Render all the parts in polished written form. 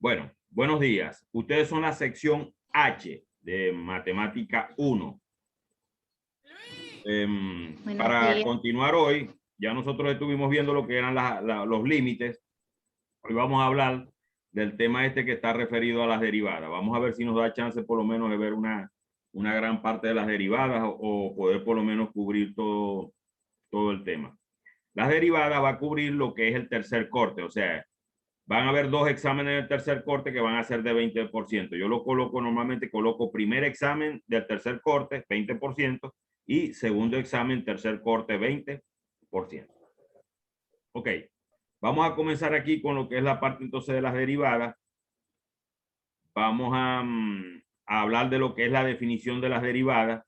Bueno, buenos días. Ustedes son la sección H de Matemática 1. Buenos Para días. continuar hoy, ya nosotros estuvimos viendo lo que eran los límites. Hoy vamos a hablar del tema este que está referido a las derivadas. Vamos a ver si nos da chance por lo menos de ver una gran parte de las derivadas o poder por lo menos cubrir todo el tema. Las derivadas va a cubrir lo que es el tercer corte, o sea, van a haber dos exámenes del tercer corte que van a ser de 20%. Yo lo coloco, normalmente coloco primer examen del tercer corte, 20%, y segundo examen, tercer corte, 20%. Ok, vamos a comenzar aquí con lo que es la parte entonces de las derivadas. Vamos a hablar de lo que es la definición de las derivadas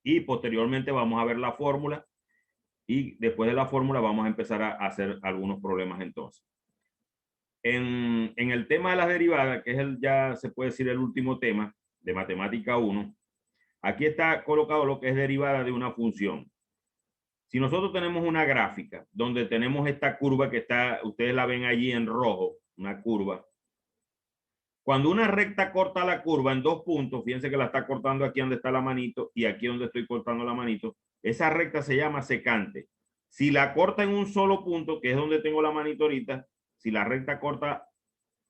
y posteriormente vamos a ver la fórmula y después de la fórmula vamos a empezar a hacer algunos problemas entonces. En el tema de las derivadas, que es ya se puede decir el último tema de matemática 1, aquí está colocado lo que es derivada de una función. Si nosotros tenemos una gráfica donde tenemos esta curva que está, ustedes la ven allí en rojo, una curva. Cuando una recta corta la curva en dos puntos, fíjense que la está cortando aquí donde está la manito y aquí donde estoy cortando la manito, esa recta se llama secante. Si la corta en un solo punto, que es donde tengo la manito ahorita, si la recta corta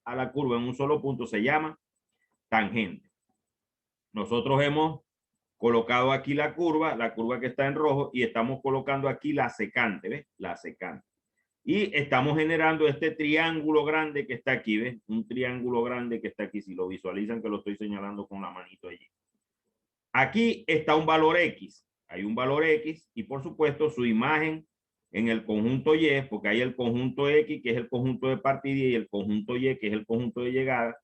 a la curva en un solo punto, se llama tangente. Nosotros hemos colocado aquí la curva que está en rojo, y estamos colocando aquí la secante, ¿ves? La secante. Y estamos generando este triángulo grande que está aquí, ¿ves? Un triángulo grande que está aquí, si lo visualizan, que lo estoy señalando con la manito allí. Aquí está un valor X, hay un valor X y por supuesto su imagen en el conjunto Y, porque hay el conjunto X, que es el conjunto de partida, y el conjunto Y, que es el conjunto de llegada.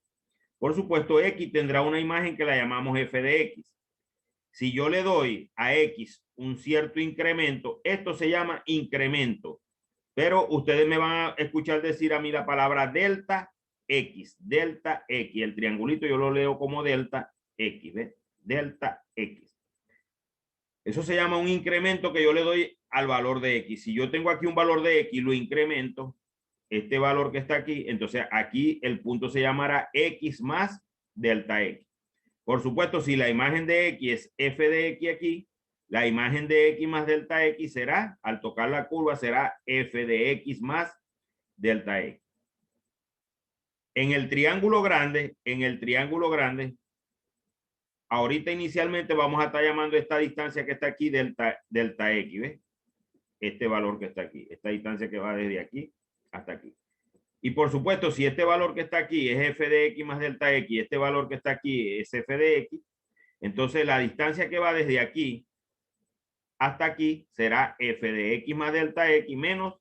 Por supuesto, X tendrá una imagen que la llamamos f de X. Si yo le doy a X un cierto incremento, esto se llama incremento. Pero ustedes me van a escuchar decir a mí la palabra delta X, delta X. El triangulito yo lo leo como delta X, ¿ves? Delta X. Eso se llama un incremento que yo le doy al valor de X. Si yo tengo aquí un valor de X, lo incremento, este valor que está aquí, entonces aquí el punto se llamará X más delta X. Por supuesto, si la imagen de X es f de X aquí, la imagen de X más delta X será, al tocar la curva, será f de X más delta X. En el triángulo grande, ahorita inicialmente vamos a estar llamando esta distancia que está aquí delta X, ¿ves? Este valor que está aquí, esta distancia que va desde aquí hasta aquí. Y por supuesto, si este valor que está aquí es f de X más delta X, este valor que está aquí es f de X, entonces la distancia que va desde aquí hasta aquí será f de X más delta X menos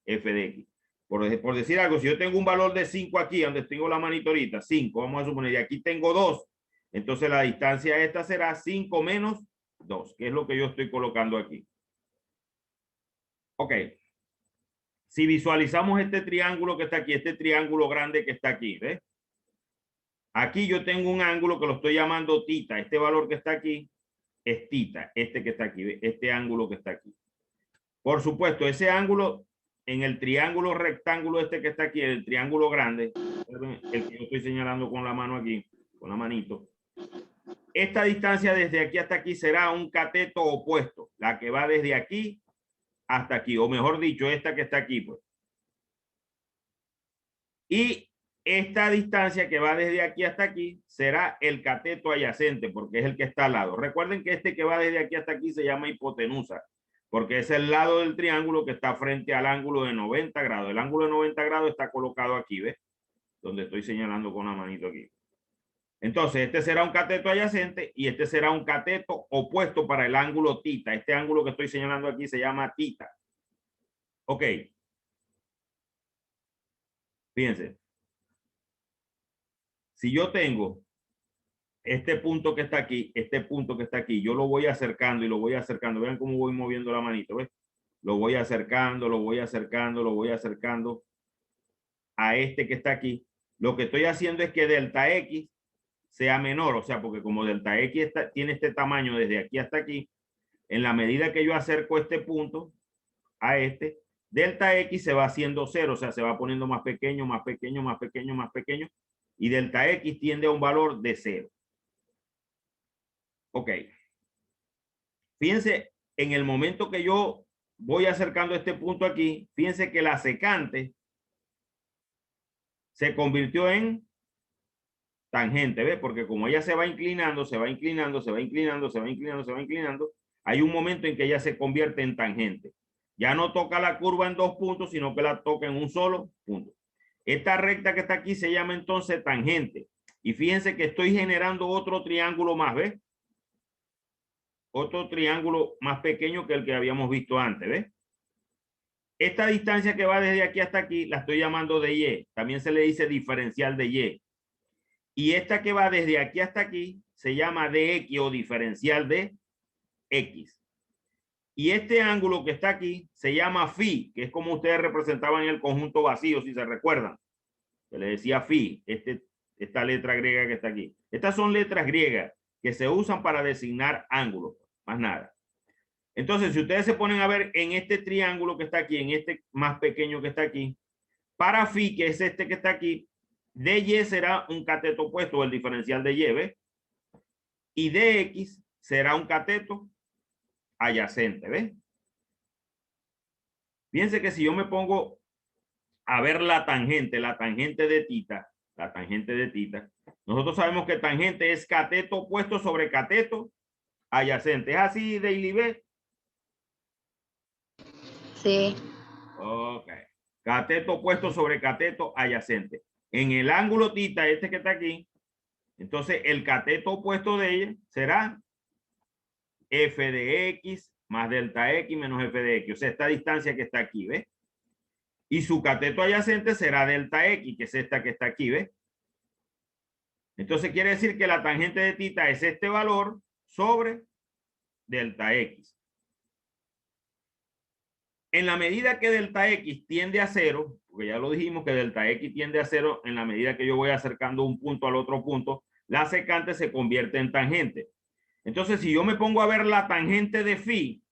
f de X. Por decir algo, si yo tengo un valor de 5 aquí, donde tengo la manito ahorita, 5, vamos a suponer, y aquí tengo 2, entonces la distancia esta será 5 menos 2, que es lo que yo estoy colocando aquí. Ok. Si visualizamos este triángulo que está aquí, este triángulo grande que está aquí, ¿ves? Aquí yo tengo un ángulo que lo estoy llamando tita. Este valor que está aquí es tita, este que está aquí, ¿ves? Este ángulo que está aquí. Por supuesto, ese ángulo en el triángulo rectángulo este que está aquí, el triángulo grande, el que yo estoy señalando con la mano aquí, con la manito. Esta distancia desde aquí hasta aquí será un cateto opuesto, la que va desde aquí hasta aquí, o mejor dicho, esta que está aquí, pues. Y esta distancia que va desde aquí hasta aquí será el cateto adyacente, porque es el que está al lado. Recuerden que este que va desde aquí hasta aquí se llama hipotenusa, porque es el lado del triángulo que está frente al ángulo de 90 grados. El ángulo de 90 grados está colocado aquí, ¿ves? Donde estoy señalando con la manito aquí. Entonces, este será un cateto adyacente y este será un cateto opuesto para el ángulo tita. Este ángulo que estoy señalando aquí se llama tita. Ok. Fíjense. Si yo tengo este punto que está aquí, este punto que está aquí, yo lo voy acercando y lo voy acercando. Vean cómo voy moviendo la manito, ¿ves? Lo voy acercando, lo voy acercando, lo voy acercando a este que está aquí. Lo que estoy haciendo es que delta X sea menor, o sea, porque como delta X tiene este tamaño desde aquí hasta aquí, en la medida que yo acerco este punto a este, delta X se va haciendo cero, o sea, se va poniendo más pequeño, más pequeño, más pequeño, más pequeño, y delta X tiende a un valor de cero. Ok. Fíjense, en el momento que yo voy acercando este punto aquí, fíjense que la secante se convirtió en tangente, ¿ves? Porque como ella se va inclinando, se va inclinando, se va inclinando, se va inclinando, se va inclinando, hay un momento en que ella se convierte en tangente. Ya no toca la curva en dos puntos, sino que la toca en un solo punto. Esta recta que está aquí se llama entonces tangente. Y fíjense que estoy generando otro triángulo más, ¿ves? Otro triángulo más pequeño que el que habíamos visto antes, ¿ves? Esta distancia que va desde aquí hasta aquí la estoy llamando de Y. También se le dice diferencial de Y. Y esta que va desde aquí hasta aquí se llama dx o diferencial de X. Y este ángulo que está aquí se llama phi, que es como ustedes representaban en el conjunto vacío, si se recuerdan. Se le decía phi, esta letra griega que está aquí. Estas son letras griegas que se usan para designar ángulos, más nada. Entonces, si ustedes se ponen a ver en este triángulo que está aquí, en este más pequeño que está aquí, para phi, que es este que está aquí, dy será un cateto opuesto, el diferencial de y, ¿ves? Y dx será un cateto adyacente, ¿ves? Fíjense que si yo me pongo a ver la tangente de tita, nosotros sabemos que tangente es cateto opuesto sobre cateto adyacente. ¿Es así, Daily B? Sí. Ok. Cateto opuesto sobre cateto adyacente. En el ángulo tita, este que está aquí, entonces el cateto opuesto de ella será f de x más delta x menos f de x. O sea, esta distancia que está aquí, ¿ves? Y su cateto adyacente será delta x, que es esta que está aquí, ¿ves? Entonces quiere decir que la tangente de tita es este valor sobre delta x. En la medida que delta x tiende a cero, porque ya lo dijimos que delta x tiende a cero en la medida que yo voy acercando un punto al otro punto, la secante se convierte en tangente. Entonces, si yo me pongo a ver la tangente de phi,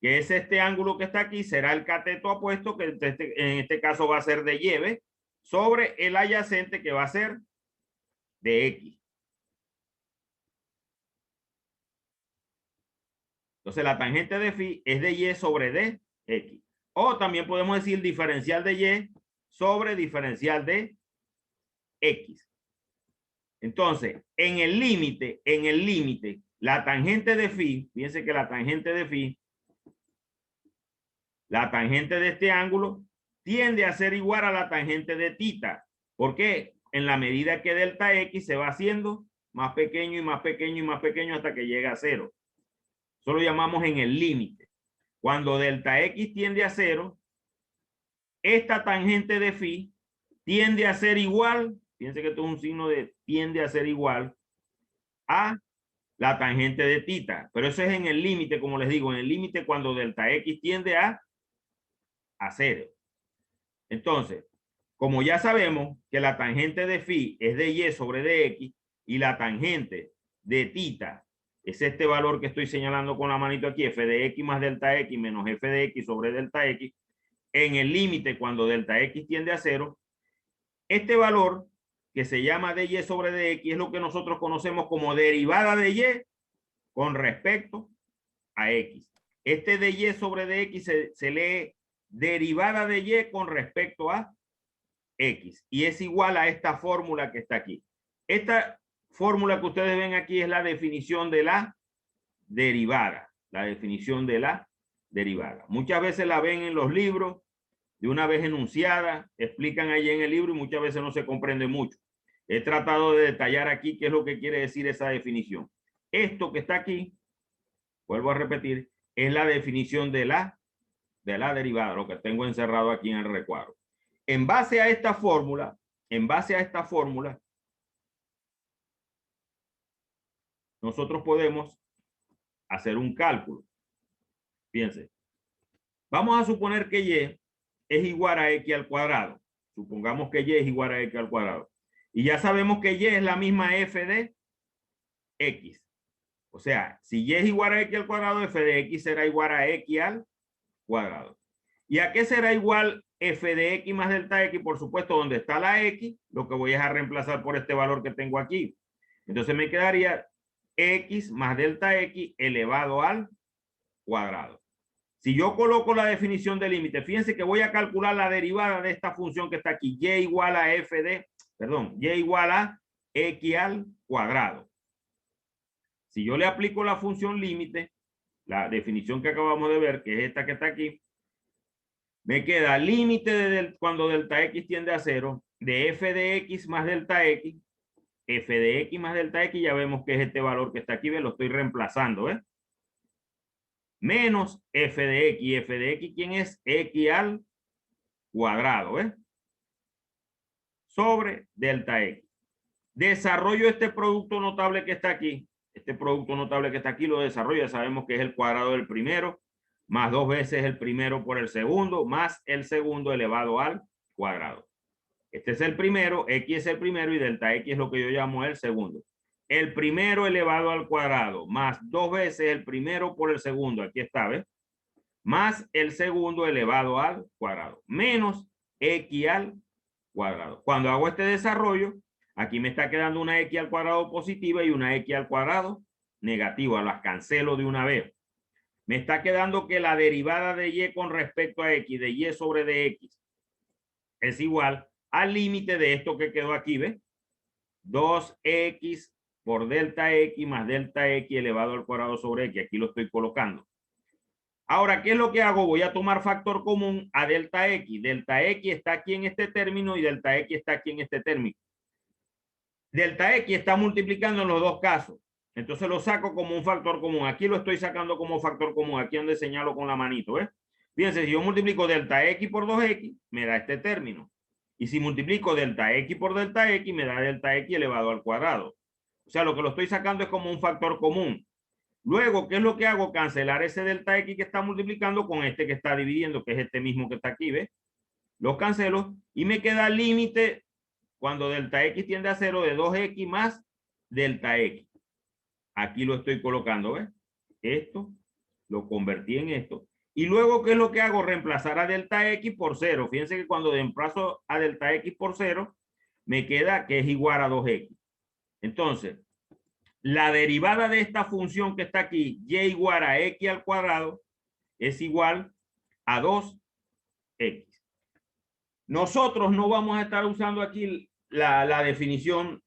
que es este ángulo que está aquí, será el cateto opuesto, que en este caso va a ser de y, ¿ves? Sobre el adyacente, que va a ser de x. Entonces, la tangente de phi es de y sobre de x. O también podemos decir diferencial de y sobre diferencial de x. Entonces, en el límite, la tangente de phi, fíjense que la tangente de este ángulo tiende a ser igual a la tangente de tita. ¿Por qué? En la medida que delta x se va haciendo más pequeño y más pequeño y más pequeño hasta que llega a cero. Eso lo llamamos en el límite. Cuando delta x tiende a cero, esta tangente de phi tiende a ser igual, fíjense que esto es un signo de tiende a ser igual a la tangente de tita. Pero eso es en el límite, como les digo, en el límite cuando delta x tiende a cero. Entonces, como ya sabemos que la tangente de phi es de y sobre dx y la tangente de tita es este valor que estoy señalando con la manito aquí, f de x más delta x menos f de x sobre delta x, en el límite cuando delta x tiende a cero, este valor que se llama dy sobre dx es lo que nosotros conocemos como derivada de y con respecto a x. Este dy sobre dx se lee derivada de y con respecto a x y es igual a esta fórmula que está aquí. Esta fórmula que ustedes ven aquí es la definición de la derivada. La definición de la derivada. Muchas veces la ven en los libros, de una vez enunciada, explican allí en el libro y muchas veces no se comprende mucho. He tratado de detallar aquí qué es lo que quiere decir esa definición. Esto que está aquí, vuelvo a repetir, es la definición de la derivada, lo que tengo encerrado aquí en el recuadro. En base a esta fórmula, nosotros podemos hacer un cálculo. Fíjense, vamos a suponer que y es igual a x al cuadrado. Supongamos que y es igual a x al cuadrado. Y ya sabemos que y es la misma f de x. O sea, si y es igual a x al cuadrado, f de x será igual a x al cuadrado. ¿Y a qué será igual f de x más delta x? Por supuesto, donde está la x, lo que voy a reemplazar por este valor que tengo aquí. Entonces me quedaría x más delta x elevado al cuadrado. Si yo coloco la definición de límite, fíjense que voy a calcular la derivada de esta función que está aquí, y igual a f de, perdón, y igual a x al cuadrado. Si yo le aplico la función límite, la definición que acabamos de ver, que es esta que está aquí, me queda límite de cuando delta x tiende a 0, de f de x más delta x, f de x más delta x, ya vemos que es este valor que está aquí, ¿ves? Lo estoy reemplazando, ¿ves? Menos f de x, ¿quién es? X al cuadrado, ¿ves? Sobre delta x. Desarrollo este producto notable que está aquí. Este producto notable que está aquí lo desarrollo, ya sabemos que es el cuadrado del primero, más 2 veces el primero por el segundo, más el segundo elevado al cuadrado. Este es el primero, x es el primero y delta x es lo que yo llamo el segundo. El primero elevado al cuadrado, más 2 veces el primero por el segundo, aquí está, ¿ves? Más el segundo elevado al cuadrado, menos x al cuadrado. Cuando hago este desarrollo, aquí me está quedando una x al cuadrado positiva y una x al cuadrado negativa. Las cancelo de una vez. Me está quedando que la derivada de y con respecto a x, de y sobre dx, es igual al límite de esto que quedó aquí, ¿ves? 2x por delta x más delta x elevado al cuadrado sobre x. Aquí lo estoy colocando. Ahora, ¿qué es lo que hago? Voy a tomar factor común a delta x. Delta x está aquí en este término y delta x está aquí en este término. Delta x está multiplicando en los dos casos. Entonces lo saco como un factor común. Aquí lo estoy sacando como factor común. Aquí donde señalo con la manito, ¿ves? Fíjense, si yo multiplico delta x por 2x, me da este término. Y si multiplico delta x por delta x, me da delta x elevado al cuadrado. O sea, lo que lo estoy sacando es como un factor común. Luego, ¿qué es lo que hago? Cancelar ese delta x que está multiplicando con este que está dividiendo, que es este mismo que está aquí, ¿ves? Los cancelo y me queda el límite cuando delta x tiende a 0 de 2x más delta x. Aquí lo estoy colocando, ¿ves? Esto lo convertí en esto. Y luego, ¿qué es lo que hago? Reemplazar a delta x por 0. Fíjense que cuando reemplazo a delta x por 0, me queda que es igual a 2x. Entonces, la derivada de esta función que está aquí, y igual a x al cuadrado, es igual a 2x. Nosotros no vamos a estar usando aquí la definición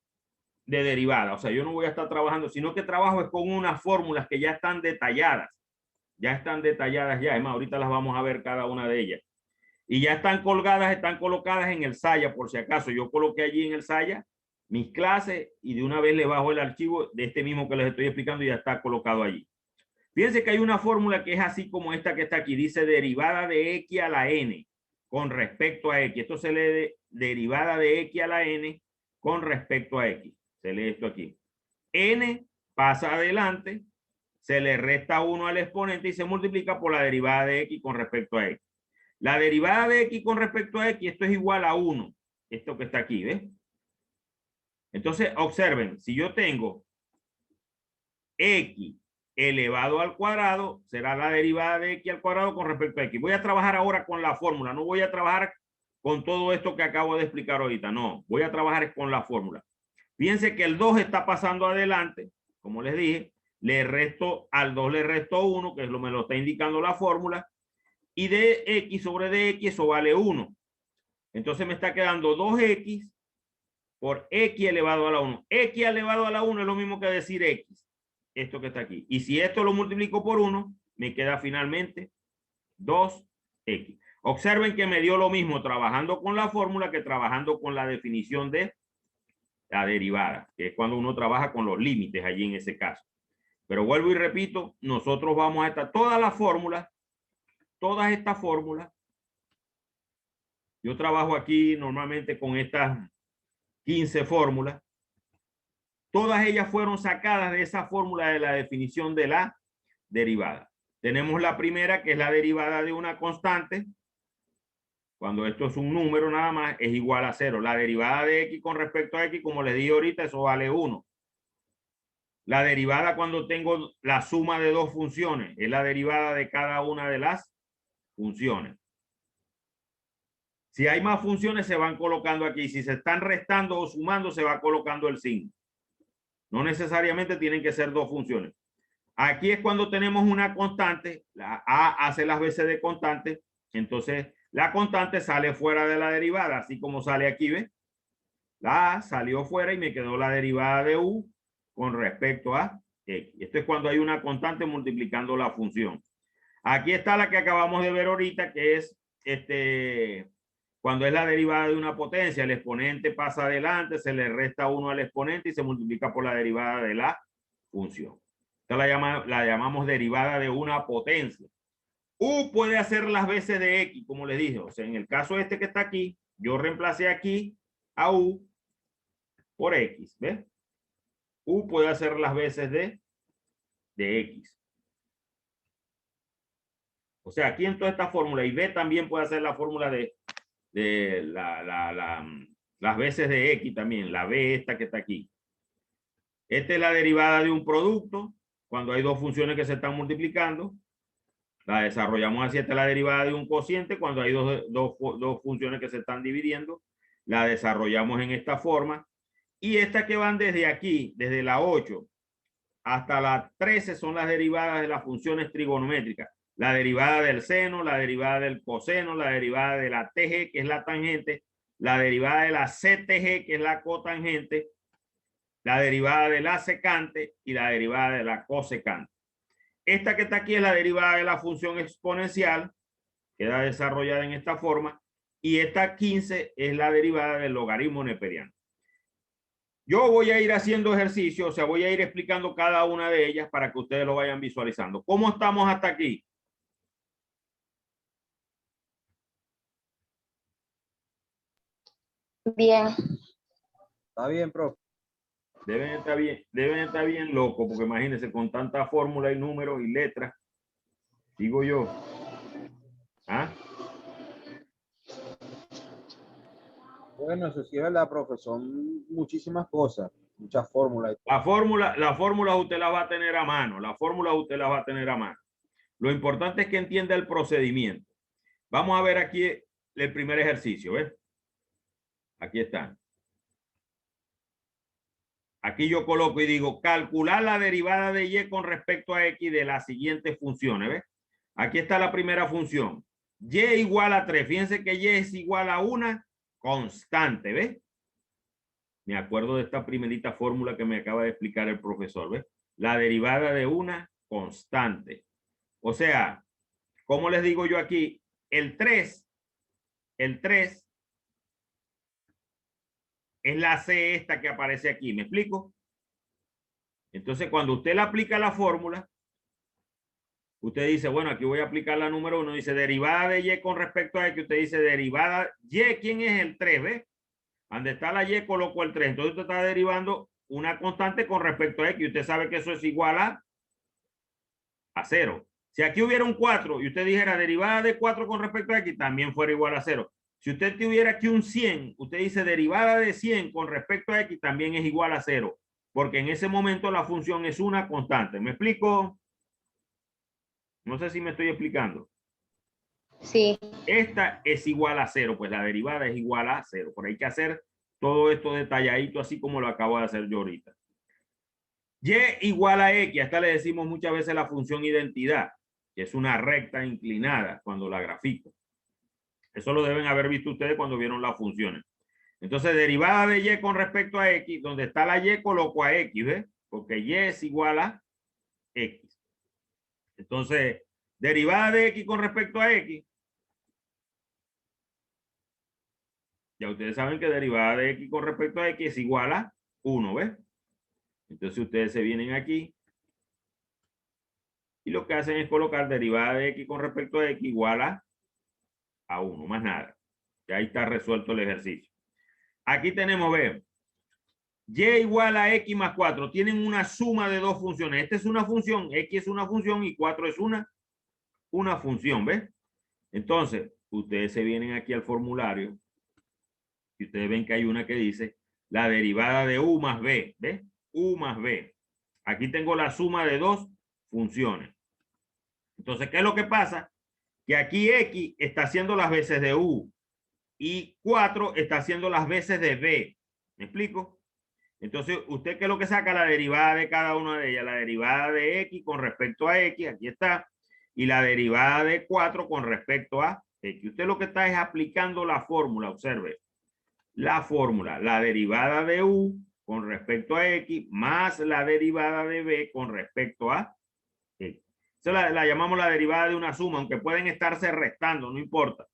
de derivada. O sea, yo no voy a estar trabajando, sino que trabajo es con unas fórmulas que ya están detalladas. Ya están detalladas ya. Es más, ahorita las vamos a ver cada una de ellas. Y ya están colgadas, están colocadas en el Saya, por si acaso. Yo coloqué allí en el Saya mis clases y de una vez le bajo el archivo de este mismo que les estoy explicando y ya está colocado allí. Fíjense que hay una fórmula que es así como esta que está aquí. Dice derivada de x a la n con respecto a x. Esto se lee derivada de x a la n con respecto a x. Se lee esto aquí. N pasa adelante, se le resta 1 al exponente y se multiplica por la derivada de x con respecto a x. La derivada de x con respecto a x, esto es igual a 1. Esto que está aquí, ¿ves? Entonces, observen, si yo tengo x elevado al cuadrado, será la derivada de x al cuadrado con respecto a x. Voy a trabajar ahora con la fórmula, no voy a trabajar con todo esto que acabo de explicar ahorita, no, voy a trabajar con la fórmula. Fíjense que el 2 está pasando adelante, como les dije, le resto al 2 le resto 1, que es me lo está indicando la fórmula, y de x sobre dx eso vale 1. Entonces me está quedando 2x por x elevado a la 1. X elevado a la 1 es lo mismo que decir x, esto que está aquí. Y si esto lo multiplico por 1, me queda finalmente 2x. Observen que me dio lo mismo trabajando con la fórmula que trabajando con la definición de la derivada, que es cuando uno trabaja con los límites allí en ese caso. Pero vuelvo y repito, nosotros vamos a estar todas las fórmulas, todas estas fórmulas. Yo trabajo aquí normalmente con estas 15 fórmulas. Todas ellas fueron sacadas de esa fórmula de la definición de la derivada. Tenemos la primera, que es la derivada de una constante. Cuando esto es un número nada más, es igual a 0. La derivada de x con respecto a x, como les dije ahorita, eso vale 1. La derivada cuando tengo la suma de dos funciones es la derivada de cada una de las funciones. Si hay más funciones se van colocando aquí. Si se están restando o sumando se va colocando el signo. No necesariamente tienen que ser dos funciones. Aquí es cuando tenemos una constante. La A hace las veces de constante. Entonces la constante sale fuera de la derivada. Así como sale aquí, ¿ves? La A salió fuera y me quedó la derivada de U con respecto a X. Esto es cuando hay una constante multiplicando la función. Aquí está la que acabamos de ver ahorita, que es cuando es la derivada de una potencia. El exponente pasa adelante, se le resta 1 al exponente y se multiplica por la derivada de la función. Esta la llamamos derivada de una potencia. U puede hacer las veces de X, como les dije. O sea, en el caso este que está aquí, yo reemplacé aquí a U por X, ¿ves? U puede hacer las veces de X. O sea, aquí en toda esta fórmula, y B también puede hacer la fórmula de las veces de X también, la B esta que está aquí. Esta es la derivada de un producto, cuando hay dos funciones que se están multiplicando. La desarrollamos así. Esta es la derivada de un cociente, cuando hay dos funciones que se están dividiendo. La desarrollamos en esta forma. Y estas que van desde aquí, desde la 8 hasta la 13, son las derivadas de las funciones trigonométricas. La derivada del seno, la derivada del coseno, la derivada de la TG, que es la tangente, la derivada de la CTG, que es la cotangente, la derivada de la secante y la derivada de la cosecante. Esta que está aquí es la derivada de la función exponencial, queda desarrollada en esta forma, y esta 15 es la derivada del logaritmo neperiano. Yo voy a ir haciendo ejercicio, o sea, voy a ir explicando cada una de ellas para que ustedes lo vayan visualizando. ¿Cómo estamos hasta aquí? Bien. Está bien, profe. Deben estar bien locos, porque imagínense, con tanta fórmula y números y letras, digo yo. ¿Ah? Bueno, eso sí es verdad, profe. Son muchísimas cosas, muchas fórmulas. La fórmula usted la va a tener a mano. La fórmula usted la va a tener a mano. Lo importante es que entienda el procedimiento. Vamos a ver aquí el primer ejercicio, ¿ves? Aquí está. Aquí yo coloco y digo, calcular la derivada de y con respecto a x de las siguientes funciones, ¿ves? Aquí está la primera función. Y igual a 3. Fíjense que y es igual a una constante, ¿ves? Me acuerdo de esta primerita fórmula que me acaba de explicar el profesor, ¿ves? La derivada de una constante. O sea, ¿cómo les digo yo aquí? El 3 es la C esta que aparece aquí, ¿me explico? Entonces, cuando usted le aplica la fórmula, usted dice, bueno, aquí voy a aplicar la número 1, dice derivada de y con respecto a x, usted dice derivada, y, ¿quién es el 3? ¿Ves? Donde está la y, coloco el 3. Entonces usted está derivando una constante con respecto a x, usted sabe que eso es igual a 0. Si aquí hubiera un 4 y usted dijera derivada de 4 con respecto a x, también fuera igual a 0. Si usted tuviera aquí un 100, usted dice derivada de 100 con respecto a x también es igual a 0, porque en ese momento la función es una constante. ¿Me explico? No sé si me estoy explicando. Sí. Esta es igual a 0, pues la derivada es igual a 0. Por ahí hay que hacer todo esto detalladito, así como lo acabo de hacer yo ahorita. Y igual a x, a esta le decimos muchas veces la función identidad, que es una recta inclinada cuando la grafico. Eso lo deben haber visto ustedes cuando vieron las funciones. Entonces, derivada de y con respecto a x, donde está la y coloco a x, ¿ves? Porque y es igual a x. Entonces, derivada de x con respecto a x, ya ustedes saben que derivada de x con respecto a x es igual a 1, ¿ves? Entonces ustedes se vienen aquí y lo que hacen es colocar derivada de x con respecto a x igual a 1, más nada. Ya ahí está resuelto el ejercicio. Aquí tenemos, vean, y igual a x más 4. Tienen una suma de dos funciones. Esta es una función, x es una función y 4 es una función, ¿ves? Entonces, ustedes se vienen aquí al formulario y ustedes ven que hay una que dice la derivada de u más b, ¿ves? U más b. Aquí tengo la suma de dos funciones. Entonces, ¿qué es lo que pasa? Que aquí X está haciendo las veces de U y 4 está haciendo las veces de B. ¿Me explico? Entonces, ¿usted qué es lo que saca? La derivada de cada una de ellas. La derivada de X con respecto a X, aquí está. Y la derivada de 4 con respecto a X. Usted lo que está es aplicando la fórmula, observe. La fórmula, la derivada de U con respecto a X más la derivada de B con respecto a X. Esa la llamamos la derivada de una suma, aunque pueden estarse restando, no importa.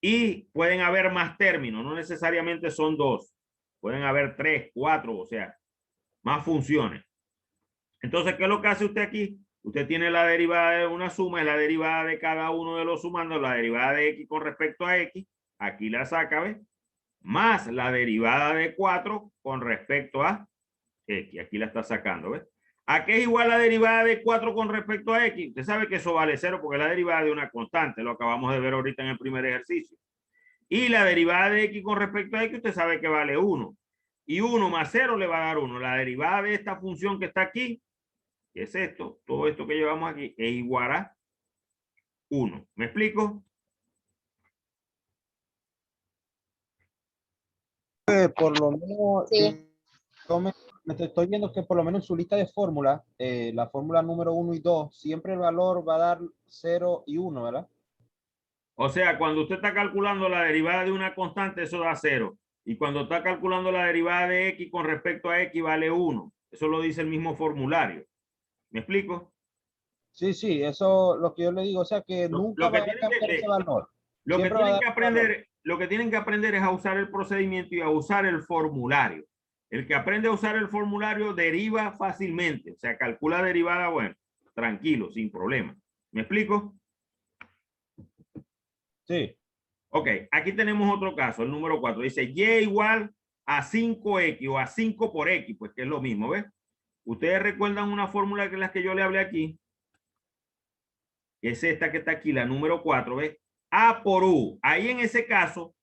Y pueden haber más términos, no necesariamente son dos. Pueden haber 3, 4, o sea, más funciones. Entonces, ¿qué es lo que hace usted aquí? Usted tiene la derivada de una suma, es la derivada de cada uno de los sumandos, la derivada de X con respecto a X. Aquí la saca, ¿ves? Más la derivada de 4 con respecto a X. Aquí la está sacando, ¿ves? ¿A qué es igual la derivada de 4 con respecto a X? Usted sabe que eso vale 0 porque es la derivada de una constante. Lo acabamos de ver ahorita en el primer ejercicio. Y la derivada de X con respecto a X, usted sabe que vale 1. Y 1 más 0 le va a dar 1. La derivada de esta función que está aquí, que es esto, todo esto que llevamos aquí, es igual a 1. ¿Me explico? Por lo menos, Sí. yo me estoy viendo que por lo menos en su lista de fórmulas, la fórmula número 1 y 2, siempre el valor va a dar 0 y 1, ¿verdad? O sea, cuando usted está calculando la derivada de una constante, eso da 0. Y cuando está calculando la derivada de X con respecto a X, vale 1. Eso lo dice el mismo formulario. ¿Me explico? Sí, sí, eso lo que yo le digo, o sea que nunca Lo que va a tienen cambiar ese valor. lo que Siempre va a tienen dar que valor. aprender, lo que tienen que aprender es a usar el procedimiento y a usar el formulario. El que aprende a usar el formulario deriva fácilmente. O sea, calcula derivada, bueno, tranquilo, sin problema. ¿Me explico? Sí. Ok, aquí tenemos otro caso, el número 4. Dice Y igual a 5X o a 5 por X, pues que es lo mismo, ¿ves? Ustedes recuerdan una fórmula que es la que yo le hablé aquí. Es esta que está aquí, la número 4, ¿ves? A por U. Ahí en ese caso,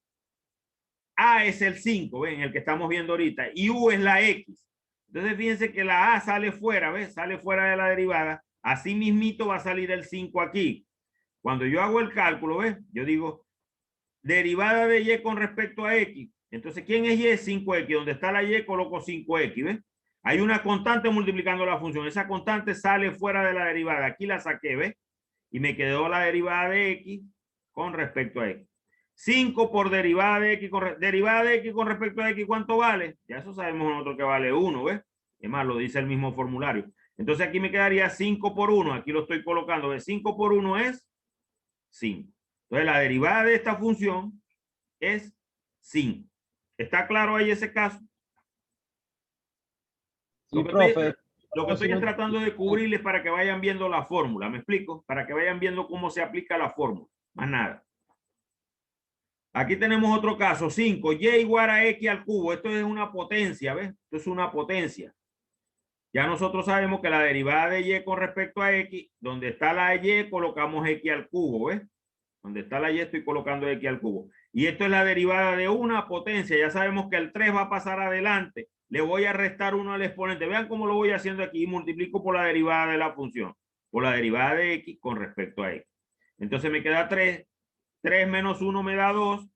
A es el 5, ¿ven? El que estamos viendo ahorita. Y U es la X. Entonces fíjense que la A sale fuera, ¿ves? Sale fuera de la derivada. Así mismito va a salir el 5 aquí. Cuando yo hago el cálculo, ¿ves? Yo digo derivada de Y con respecto a X. Entonces, ¿quién es Y? 5X. Donde está la Y coloco 5X, ¿ves? Hay una constante multiplicando la función. Esa constante sale fuera de la derivada. Aquí la saqué, ¿ves? Y me quedó la derivada de X con respecto a X. 5 por derivada de X con respecto a X, ¿cuánto vale? Ya eso sabemos nosotros que vale 1, ¿ves? Es más, lo dice el mismo formulario. Entonces aquí me quedaría 5 por 1. Aquí lo estoy colocando. ¿Ves? 5 por 1 es 5. Entonces la derivada de esta función es 5. ¿Está claro ahí ese caso? Sí, profe. Lo que estoy tratando de cubrirles para que vayan viendo la fórmula, ¿me explico? Para que vayan viendo cómo se aplica la fórmula, más nada. Aquí tenemos otro caso, 5, Y igual a X al cubo. Esto es una potencia, ¿ves? Esto es una potencia. Ya nosotros sabemos que la derivada de Y con respecto a X, donde está la Y, colocamos X al cubo, ¿ves? Donde está la Y estoy colocando X al cubo. Y esto es la derivada de una potencia. Ya sabemos que el 3 va a pasar adelante. Le voy a restar 1 al exponente. Vean cómo lo voy haciendo aquí. Multiplico por la derivada de la función. Por la derivada de X con respecto a X. Entonces me queda 3. 3 menos 1 me da 2.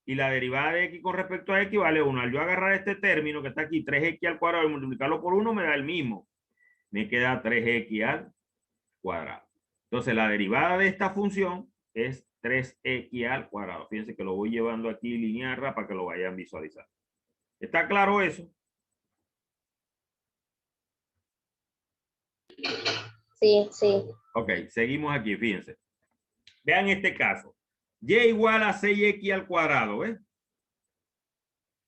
Y la derivada de X con respecto a X vale 1. Al yo agarrar este término que está aquí, 3X al cuadrado, y multiplicarlo por 1 me da el mismo. Me queda 3X al cuadrado. Entonces la derivada de esta función es 3X al cuadrado. Fíjense que lo voy llevando aquí lineal para que lo vayan a visualizar. ¿Está claro eso? Sí, sí. Ok, seguimos aquí, fíjense. Vean este caso. Y igual a 6X al cuadrado, ¿ves?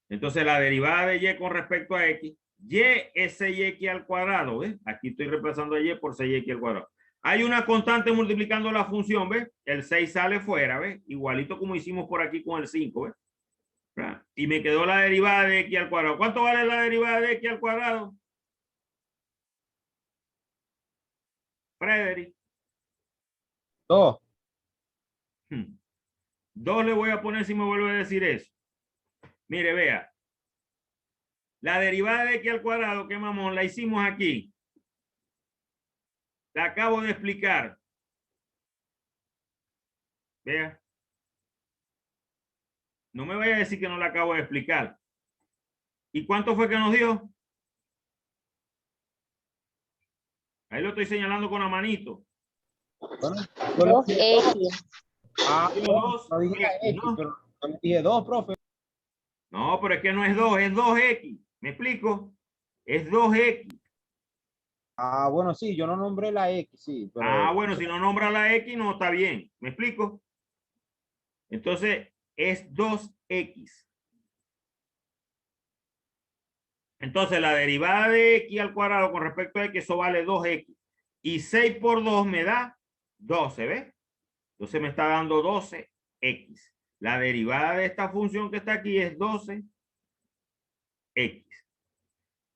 Entonces la derivada de Y con respecto a X, Y es 6X al cuadrado, ¿ves? Aquí estoy reemplazando a Y por 6X al cuadrado. Hay una constante multiplicando la función, ¿ves? El 6 sale fuera, ¿ves? Igualito como hicimos por aquí con el 5, ¿ves? ¿Verdad? Y me quedó la derivada de X al cuadrado. ¿Cuánto vale la derivada de X al cuadrado? Frederick. 2. 2 le voy a poner si me vuelve a decir eso. Mire, vea. La derivada de X al cuadrado, que mamón, la hicimos aquí. La acabo de explicar. Vea. No me vaya a decir que no la acabo de explicar. ¿Y cuánto fue que nos dio? Ahí lo estoy señalando con la manito. Bueno, yo le dije 2X. Digo dos no dije X, X, ¿no? pero yo le dije 2, profe. No, pero es que no es 2, es 2X. ¿Me explico? Es 2X. Ah, bueno, sí, yo no nombré la X, sí, pero Ah, bueno, si no nombra la X, no está bien. ¿Me explico? Entonces, es 2X. Entonces, la derivada de X al cuadrado con respecto a X, eso vale 2X. Y 6 por 2 me da 12, ¿ves? Entonces me está dando 12X. La derivada de esta función que está aquí es 12X.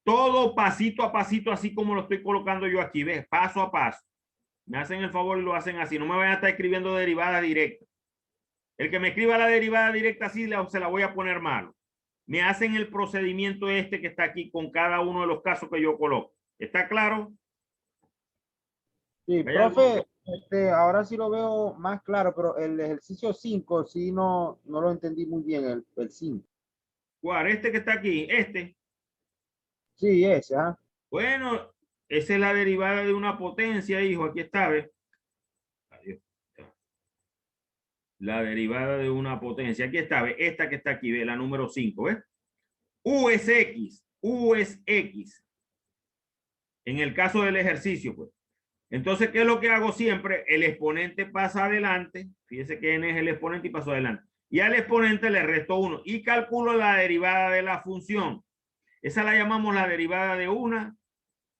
Todo pasito a pasito, así como lo estoy colocando yo aquí, ¿ves? Paso a paso. Me hacen el favor y lo hacen así. No me vayan a estar escribiendo derivada directa. El que me escriba la derivada directa así, se la voy a poner malo. Me hacen el procedimiento este que está aquí con cada uno de los casos que yo coloco. ¿Está claro? sí, ¿Hay algo? profe, ahora sí lo veo más claro, pero el ejercicio 5 sí no lo entendí muy bien, el 5. ¿Cuál? Este que está aquí, este. Sí, ese, ¿ah? Bueno, esa es la derivada de una potencia, hijo. Aquí está, ¿ves? Adiós. La derivada de una potencia. Aquí está, ¿ves? Esta que está aquí, ¿ves? La número 5, ¿ves? U es X. U es X. En el caso del ejercicio, pues. Entonces, ¿qué es lo que hago siempre? El exponente pasa adelante. Fíjense que n es el exponente y pasó adelante. Y al exponente le resto 1. Y calculo la derivada de la función. Esa la llamamos la derivada de una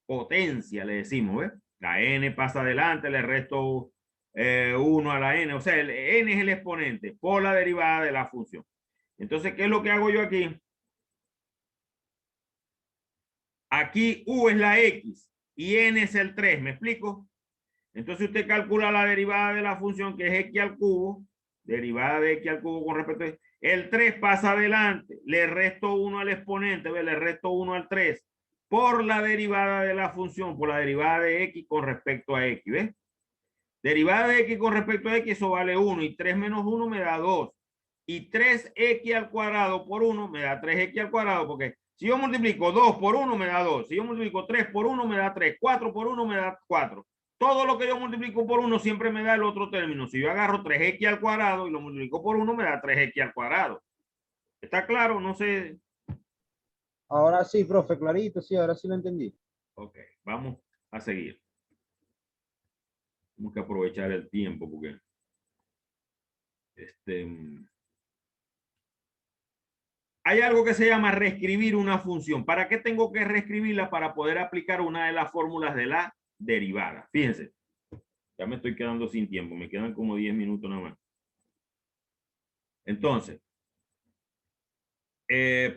potencia, le decimos, ¿ves? La n pasa adelante, le resto 1 a la n. O sea, el n es el exponente por la derivada de la función. Entonces, ¿qué es lo que hago yo aquí? Aquí u es la x y n es el 3. ¿Me explico? Entonces usted calcula la derivada de la función que es x al cubo, derivada de x al cubo con respecto a x. El 3 pasa adelante, le resto 1 al exponente, ¿ve? Le resto 1 al 3 por la derivada de la función, por la derivada de x con respecto a x, ¿ves? Derivada de x con respecto a x, eso vale 1 y 3 menos 1 me da 2. Y 3x al cuadrado por 1 me da 3x al cuadrado, porque si yo multiplico 2 por 1 me da 2, si yo multiplico 3 por 1 me da 3, 4 por 1 me da 4. Todo lo que yo multiplico por 1 siempre me da el otro término. Si yo agarro 3x al cuadrado y lo multiplico por 1 me da 3x al cuadrado. ¿Está claro? No sé. Ahora sí, profe, clarito, sí, ahora sí lo entendí. Ok, vamos a seguir. Tenemos que aprovechar el tiempo porque hay algo que se llama reescribir una función. ¿Para qué tengo que reescribirla? Para poder aplicar una de las fórmulas de la derivada. Fíjense, ya me estoy quedando sin tiempo, me quedan como 10 minutos nada más. Entonces,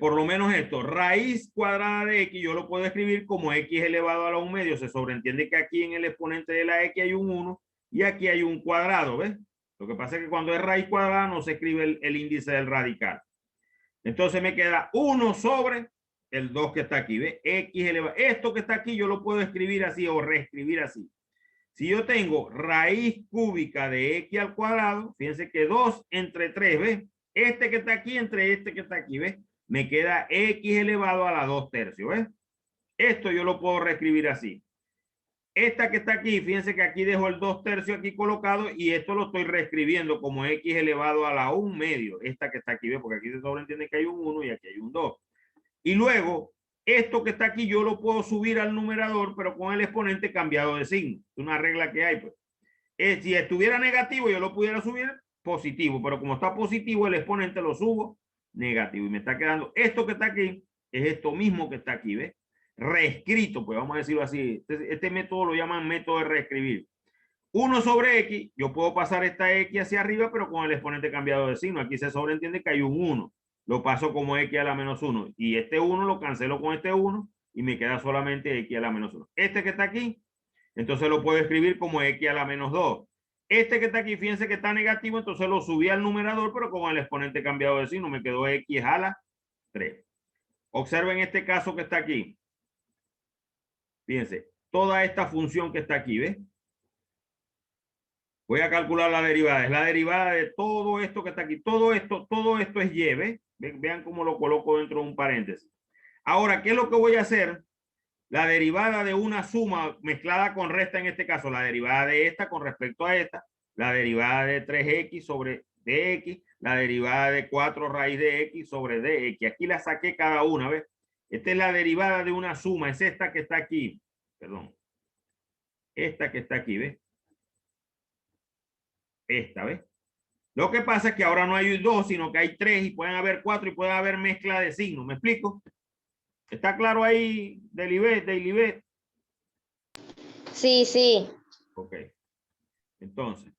por lo menos esto, raíz cuadrada de x, yo lo puedo escribir como x elevado a la 1 medio. Se sobreentiende que aquí en el exponente de la x hay un 1 y aquí hay un cuadrado, ¿ves? Lo que pasa es que cuando es raíz cuadrada no se escribe el índice del radical. Entonces me queda 1 sobre el 2 que está aquí, ¿ves? X elevado. Esto que está aquí yo lo puedo escribir así o reescribir así. Si yo tengo raíz cúbica de x al cuadrado, fíjense que 2 entre 3, ¿ves? Este que está aquí entre este que está aquí, ¿ves? Me queda x elevado a la 2 tercios, ¿ves? Esto yo lo puedo reescribir así. Esta que está aquí, fíjense que aquí dejo el 2 tercios aquí colocado y esto lo estoy reescribiendo como x elevado a la 1 medio. Esta que está aquí, ¿ves? Porque aquí se sobreentiende que hay un 1 y aquí hay un 2. Y luego, esto que está aquí yo lo puedo subir al numerador, pero con el exponente cambiado de signo. Es una regla que hay, pues. Si estuviera negativo, yo lo pudiera subir positivo, pero como está positivo, el exponente lo subo negativo. Y me está quedando esto que está aquí, es esto mismo que está aquí, ¿ves? Reescrito, pues vamos a decirlo así. Este método lo llaman método de reescribir. 1 sobre x, yo puedo pasar esta x hacia arriba, pero con el exponente cambiado de signo. Aquí se sobreentiende que hay un 1. Lo paso como x a la menos 1. Y este 1 lo cancelo con este 1 y me queda solamente x a la menos 1. Este que está aquí, entonces lo puedo escribir como x a la menos 2. Este que está aquí, fíjense que está negativo, entonces lo subí al numerador, pero con el exponente cambiado de signo me quedó x a la 3. Observen este caso que está aquí. Fíjense, toda esta función que está aquí, ¿ves? Voy a calcular la derivada. Es la derivada de todo esto que está aquí. Todo esto es y, ¿ves? Vean cómo lo coloco dentro de un paréntesis. Ahora, ¿qué es lo que voy a hacer? La derivada de una suma mezclada con resta, en este caso, la derivada de esta con respecto a esta, la derivada de 3x sobre dx, la derivada de 4 raíz de x sobre dx. Aquí la saqué cada una, ¿ves? Esta es la derivada de una suma, es esta que está aquí. Perdón. Esta que está aquí, ¿ves? Esta, ¿ves? Lo que pasa es que ahora no hay dos, sino que hay tres y pueden haber cuatro y puede haber mezcla de signos. ¿Me explico? ¿Está claro ahí, Delibet? Sí, sí. Ok. Entonces,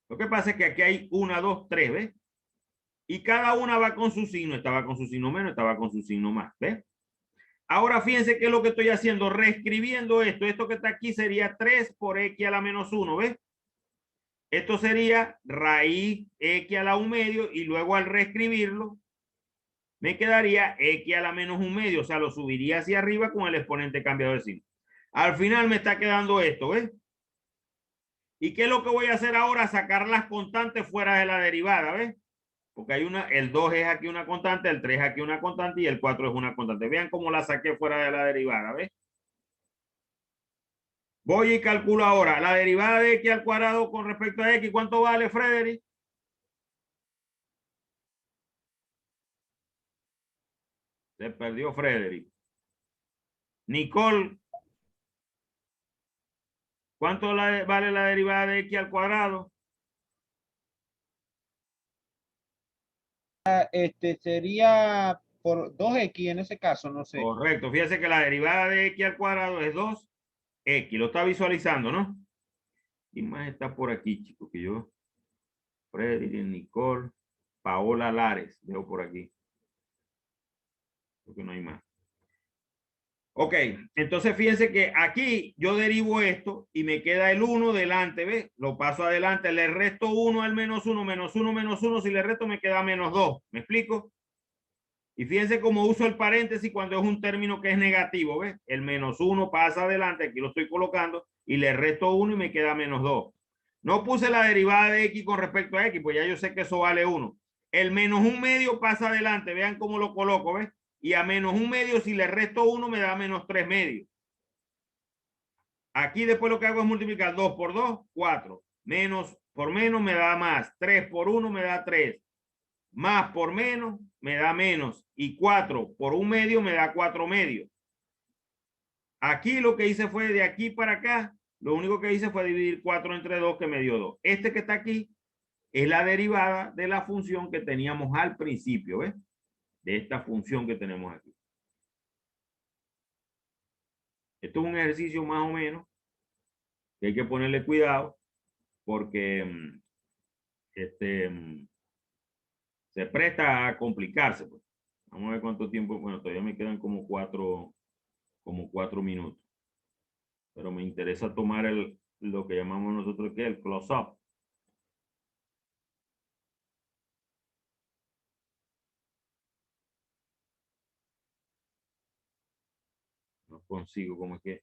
lo que pasa es que aquí hay una, dos, tres, ¿ves? Y cada una va con su signo. Esta va con su signo menos, esta va con su signo más, ¿ves? Ahora fíjense qué es lo que estoy haciendo, reescribiendo esto. Esto que está aquí sería 3 por x a la menos 1, ¿ves? Esto sería raíz x a la 1 medio y luego al reescribirlo me quedaría x a la menos 1 medio, o sea, lo subiría hacia arriba con el exponente cambiado de signo. Al final me está quedando esto, ¿ves? ¿Y qué es lo que voy a hacer ahora? Sacar las constantes fuera de la derivada, ¿ves? Porque hay una, el 2 es aquí una constante, el 3 es aquí una constante y el 4 es una constante. Vean cómo la saqué fuera de la derivada, ¿ves? Voy y calculo ahora la derivada de x al cuadrado con respecto a x. ¿Cuánto vale, Frederick? Se perdió Frederick. Nicole, ¿cuánto vale la derivada de x al cuadrado? Sería por 2x en ese caso, no sé. Correcto. Fíjese que la derivada de x al cuadrado es 2x. Lo está visualizando, ¿no? Y más está por aquí, chicos, que yo. Frederick, Nicole, Paola Lares. Veo por aquí. Porque no hay más. Ok, entonces fíjense que aquí yo derivo esto y me queda el 1 delante, ¿ves? Lo paso adelante, le resto 1 al menos 1, menos 1, menos 1, si le resto me queda menos 2, ¿me explico? Y fíjense cómo uso el paréntesis cuando es un término que es negativo, ¿ves? El menos 1 pasa adelante, aquí lo estoy colocando, y le resto 1 y me queda menos 2. No puse la derivada de x con respecto a x, pues ya yo sé que eso vale 1. El menos 1 medio pasa adelante, vean cómo lo coloco, ¿ves? Y a menos 1 medio, si le resto 1, me da menos 3 medios. Aquí después lo que hago es multiplicar 2 por 2, 4. Menos por menos me da más. 3 por 1 me da 3. Más por menos me da menos. Y 4 por 1 medio me da 4 medios. Aquí lo que hice fue de aquí para acá. Lo único que hice fue dividir 4 entre 2 que me dio 2. Este que está aquí es la derivada de la función que teníamos al principio, ¿ves? De esta función que tenemos aquí. Esto es un ejercicio más o menos que hay que ponerle cuidado porque se presta a complicarse. Pues. Vamos a ver cuánto tiempo. Bueno, todavía me quedan como cuatro minutos. Pero me interesa tomar lo que llamamos nosotros que el close-up. No consigo, como es que.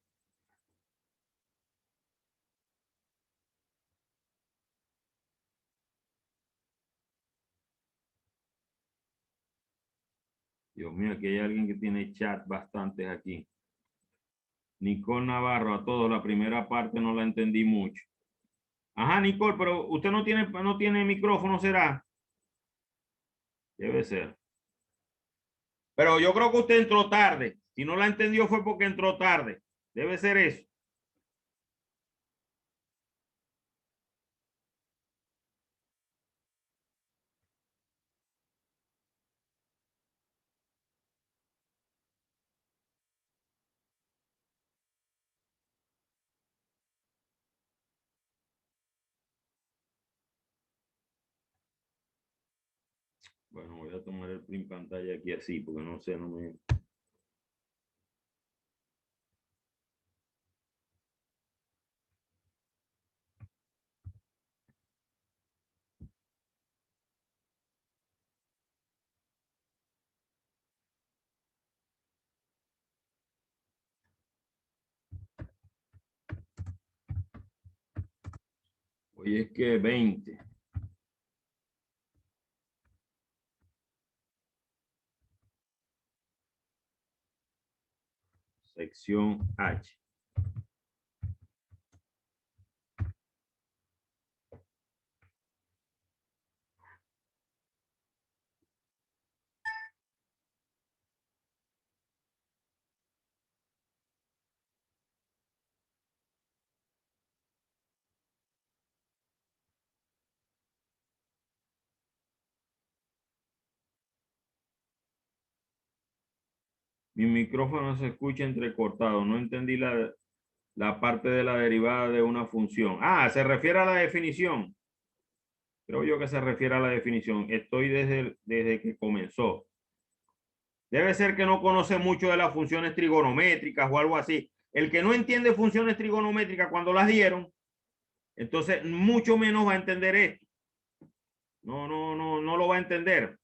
Dios mío, aquí hay alguien que tiene chat bastantes aquí. Nicole Navarro, a todos, la primera parte no la entendí mucho. Ajá, Nicole, pero usted no tiene micrófono, ¿será? Debe ser. Pero yo creo que usted entró tarde. Si no la entendió fue porque entró tarde. Debe ser eso. Bueno, voy a tomar el print pantalla aquí así, porque no sé, no me... Hoy es que 20. Sección H. Mi micrófono se escucha entrecortado. No entendí la parte de la derivada de una función. Ah, se refiere a la definición. Creo yo que se refiere a la definición. Estoy desde que comenzó. Debe ser que no conoce mucho de las funciones trigonométricas o algo así. El que no entiende funciones trigonométricas cuando las dieron, entonces mucho menos va a entender esto. No lo va a entender.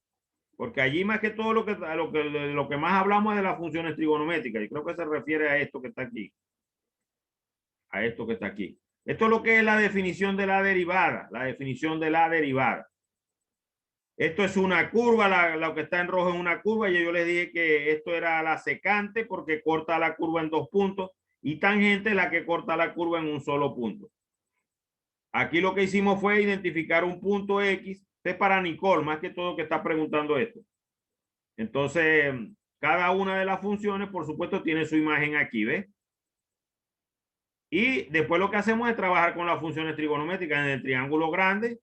Porque allí más que todo lo que más hablamos es de las funciones trigonométricas. Y creo que se refiere a esto que está aquí. A esto que está aquí. Esto es lo que es la definición de la derivada. La definición de la derivada. Esto es una curva, lo que está en rojo es una curva. Y yo les dije que esto era la secante porque corta la curva en 2 puntos. Y tangente es la que corta la curva en un solo punto. Aquí lo que hicimos fue identificar un punto X. Este es para Nicole, más que todo que está preguntando esto. Entonces, cada una de las funciones, por supuesto, tiene su imagen aquí, ¿ves? Y después lo que hacemos es trabajar con las funciones trigonométricas en el triángulo grande.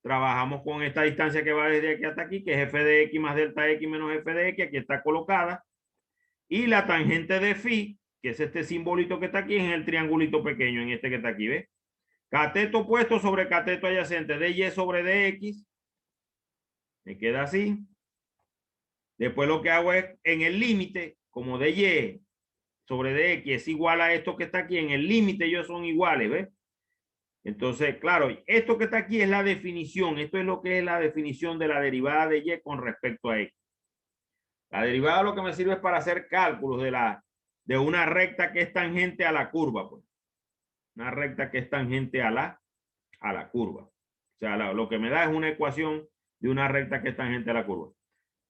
Trabajamos con esta distancia que va desde aquí hasta aquí, que es f de x más delta x menos f de x, aquí está colocada. Y la tangente de phi, que es este simbolito que está aquí, en el triangulito pequeño, en este que está aquí, ¿ves? Cateto opuesto sobre cateto adyacente de y sobre dx. Me queda así. Después lo que hago es, en el límite, como de y sobre dx es igual a esto que está aquí, en el límite ellos son iguales, ¿ves? Entonces, claro, esto que está aquí es la definición. Esto es lo que es la definición de la derivada de y con respecto a x. La derivada lo que me sirve es para hacer cálculos de una recta que es tangente a la curva, pues. Una recta que es tangente a la curva. O sea, lo que me da es una ecuación de una recta que es tangente a la curva.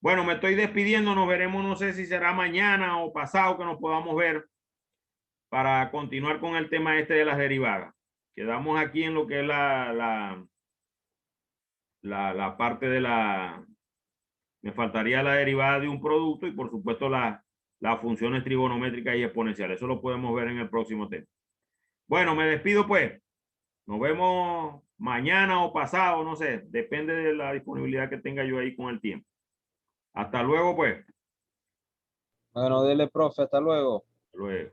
Bueno, me estoy despidiendo. Nos veremos, no sé si será mañana o pasado que nos podamos ver para continuar con el tema este de las derivadas. Quedamos aquí en lo que es la parte de me faltaría la derivada de un producto y por supuesto las funciones trigonométricas y exponenciales. Eso lo podemos ver en el próximo tema. Bueno, me despido pues. Nos vemos mañana o pasado, no sé. Depende de la disponibilidad que tenga yo ahí con el tiempo. Hasta luego pues. Bueno, dele, profe, hasta luego. Hasta luego.